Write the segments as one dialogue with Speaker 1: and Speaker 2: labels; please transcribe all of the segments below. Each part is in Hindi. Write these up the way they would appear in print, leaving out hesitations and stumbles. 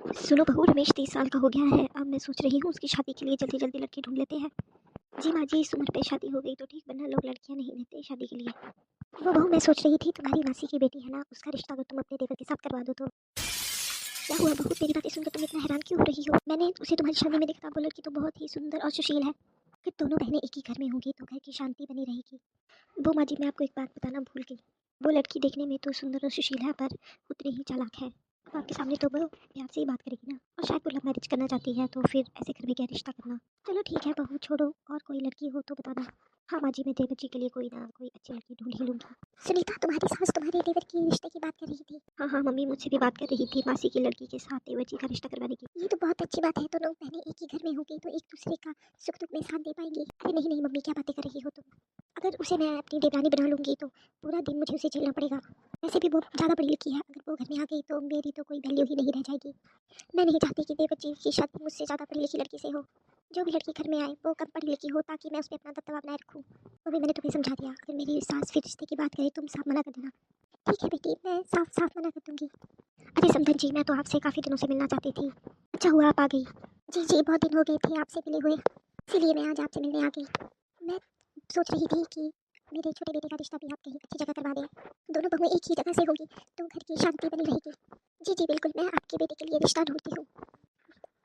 Speaker 1: सुनो बहू, रमेश 30 साल का हो गया है। अब मैं सोच रही हूँ उसकी शादी के लिए जल्दी जल्दी लड़की ढूंढ लेते हैं। जी माँ जी, इस उम्र पे शादी हो गई तो ठीक, वरना लोग लड़कियाँ नहीं देते शादी के लिए। वो बहू, मैं सोच रही थी तुम्हारी मासी की बेटी है ना, उसका रिश्ता अगर तुम अपने देवर के साथ करवा दो तो। क्या हुआ बहू, मेरी बातें सुनकर तुम इतना हैरान क्यों हो रही हो? मैंने उसे तुम्हारी शादी में देखा, वो लड़की तो बहुत ही सुंदर और सुशील है। फिर दोनों बहनें एक ही घर में होंगी तो घर की शांति बनी रहेगी। वो माँ जी, मैं आपको एक बात बताना भूल गई। वो लड़की देखने में तो सुंदर और सुशील है, पर उतनी ही चालाक है। अब आपके सामने तो वो प्यार से ही बात करेगी ना, और शायद वो लव मैरिज करना चाहती है, तो फिर ऐसे घर में क्या रिश्ता करना। चलो ठीक है बहू, छोड़ो, और कोई लड़की हो तो बताना। हाँ माँ जी, मैं देवर जी के लिए कोई ना कोई अच्छी लड़की ढूंढ ही लूंगी। सुनीता, तुम्हारी सास तुम्हारे देवर की रिश्ते की बात कर रही थी। हाँ हाँ मम्मी, मुझसे भी बात कर रही थी मासी की लड़की के साथ देवर जी का रिश्ता करवाने की। ये तो बहुत अच्छी बात है, दोनों बहनें एक ही घर में होंगी तो एक दूसरे का सुख दुख में साथ दे पाएंगी। अरे नहीं नहीं मम्मी, क्या बातें कर रही हो तुम। अगर उसे मैं अपनी देवरानी बना लूंगी तो पूरा दिन मुझे उसे झेलना पड़ेगा। वैसे भी वो ज़्यादा पढ़ी लिखी है, अगर वो घर में आ गई तो मेरी तो कोई वैल्यू ही नहीं रह जाएगी। मैं नहीं चाहती कि देवर जी की शादी मुझसे ज़्यादा पढ़ी लिखी लड़की से हो। जो भी लड़की घर में आए वो कम पढ़ी लिखी हो, ताकि मैं उस पर अपना दबदबा बनाए रखूँ। वो भी मैंने तुम्हें समझा दिया, अगर मेरी सास फिर रिश्ते की बात करे तुम साफ मना कर देना। ठीक है बेटी, मैं साफ साफ मना कर दूंगी। अरे समधन जी, मैं तो आपसे काफ़ी दिनों से मिलना चाहती थी। अच्छा हुआ आप आ गई। जी जी, बहुत दिन हो गए थे आपसे मिले हुए, इसीलिए मैं आज आपसे मिलने आ गई। मैं सोच रही थी कि मेरे छोटे बेटे का रिश्ता भी आप कहीं अच्छी जगह करवा दें। दोनों बहुएं एक ही जगह से होगी तो घर की शांति बनी रहेगी। जी जी बिल्कुल, मैं आपके बेटे के लिए रिश्ता ढूंढती हूँ।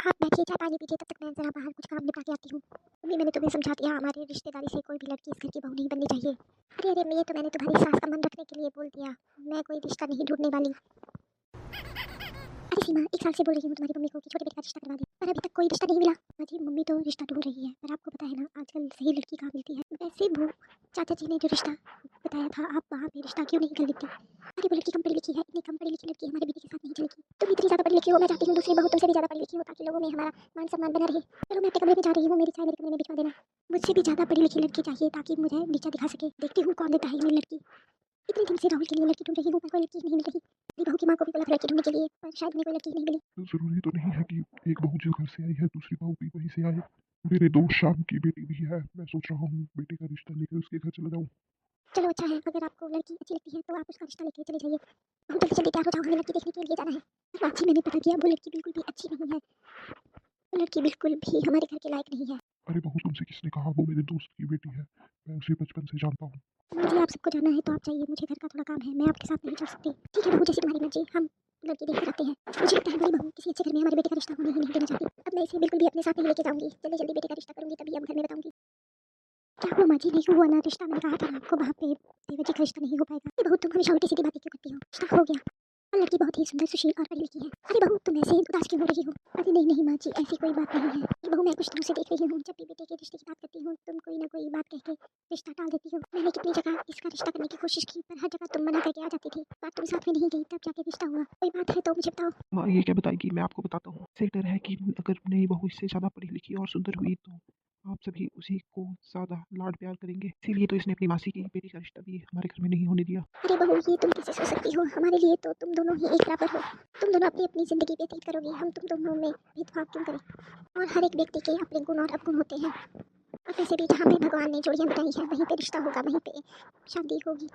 Speaker 1: आप बैठिए, चाय पानी पीजिए, तब तक मैं जरा बाहर कुछ काम निपटा के आती हूँ। मम्मी, मैंने तुम्हें समझा दिया, हमारी रिश्तेदारी से कोई भी लड़की इस घर की बहू नहीं बननी चाहिए। अरे अरे, ये तो मैंने तुम्हारी सास का मन रखने के लिए बोल दिया, मैं कोई रिश्ता नहीं ढूंढने वाली। अरे सीमा, 1 साल से बोल रही हूँ तुम्हारी मम्मी को कि छोटे बेटे का रिश्ता करवा दे, पर अभी तक कोई रिश्ता नहीं मिला। हाँ जी, मम्मी तो रिश्ता ढूंढ रही है, पर आपको पता है ना आजकल सही लड़की कहाँ मिलती है। वैसे वो चाचा जी ने जो रिश्ता बताया था, आप वहाँ पे रिश्ता क्यों नहीं कर लेती? अरे वो लड़की कम पढ़ी लिखी है, इतनी कम पढ़ी लिखी लड़की हमारे बेटे के साथ नहीं चलेगी। तुम इतनी ज़्यादा पढ़ी लिखी हो, मैं चाहती हूँ दूसरी बहू तुमसे भी ज़्यादा पढ़ी लिखी हो, ताकि लोगों में हमारा मान सम्मान बना रहे। चलो मैं अपने कमरे में जा रही हूँ, मेरी चाय मेरे कमरे में भिजवा देना। मुझसे भी ज़्यादा पढ़ी लिखी लड़की चाहिए, ताकि मुझे नीचा दिखा सके। देखती हूँ कौन देता है मेरी लड़की। इतने दिन से राहुल के लिए लड़की ढूंढ रही हूँ, पर कोई लड़की नहीं मिल रही। मेरी बहू की माँ को भी बोला था लड़की ढूंढने के लिए, पर शायद उन्हें कोई लड़की नहीं मिली।
Speaker 2: ज़रूरी तो नहीं है कि एक बहू जो घर से आई है दूसरी बहू भी वहीं से आए। मेरे दोस्त शाम की बेटी भी है, मैं सोच रहा हूँ बेटे का रिश्ता लेकर उसके घर चला जाऊँ।
Speaker 1: चलो अच्छा है, अगर आपको लड़की अच्छी लगती है तो आप उसका रिश्ता लेके चले जाइए। बहुत जल्दी जल्दी तैयार हो जाओ, हमें लड़की देखने के लिए जाना है। पर आज ही मैंने पता किया, वो लड़की बिल्कुल भी अच्छी नहीं है। वो लड़की बिल्कुल भी हमारे घर के लायक नहीं है।
Speaker 2: अरे बहू, तुमसे किसने कहा? वो मेरे दोस्त की बेटी है, मैं उसे बचपन से जानता हूँ।
Speaker 1: मुझे आप सबको जाना है तो आप चाहिए, मुझे घर का थोड़ा काम है, मैं आपके साथ नहीं चल सकती। ठीक है बहू, जैसी तुम्हारी मर्जी, हम लड़की देख कर आते हैं। मुझे लगता है बड़ी बहू किसी अच्छे घर में हमारे बेटे का रिश्ता होने ही नहीं देना चाहती। अब मैं इसे बिल्कुल भी अपने साथ नहीं लेके जाऊंगी, जल्दी जल्दी बेटे का रिश्ता करूंगी तभी अब घर में बताऊंगी। क्या हुआ माँ जी, नहीं हुआ ना रिश्ता? मैंने कहा था ना आपको, वहाँ पे देवर जी का रिश्ता नहीं हो पाएगा। ये बहू, तुम हमेशा उल्टी सीधी बातें क्यों करती हो? रिश्ता हो गया, और लड़की बहुत ही सुंदर सुशील और पढ़ी लिखी है। अरे बहू, तुम ऐसे उदास क्यों हो रही हो? अरे नहीं नहीं माँ जी, ऐसी कोई बात नहीं है। ये बहू, मैं कुछ दिनों से देख रही हूँ, जब भी बेटे के रिश्ते की बात करती हूँ तुम कोई ना कोई बात कह के रिश्ता टाल देती हो। मैंने कितनी जगह इसका रिश्ता करने की कोशिश की, पर हर जगह तुम मना करके आ जाती थी। बात तुम साथ में नहीं गई, तब जाके रिश्ता हुआ। कोई बात है तो मुझे बताओ।
Speaker 2: माँ ये क्या बताएगी, मैं आपको बताता हूँ। इसे डर है कि अगर नई बहू इससे ज़्यादा पढ़ी लिखी और सुंदर हुई तो आप सभी उसी को ज़्यादा लाड प्यार करेंगे, इसीलिए तो इसने अपनी मासी की बेटी का रिश्ता भी हमारे घर में नहीं होने दिया।
Speaker 1: अरे बहू, ये तुम कैसे सोच सकती हो? हमारे लिए तो तुम दोनों ही एक बराबर हो। तुम दोनों अपनी अपनी जिंदगी व्यतीत करोगी, हम तुम दोनों में भेदभाव क्यों करें? और हर एक व्यक्ति के अपने गुण और अवगुण होते हैं। और वैसे भी जहाँ पे भगवान ने जोड़ियाँ बनाई है वहीं पे रिश्ता होगा, वहीं पे शादी होगी।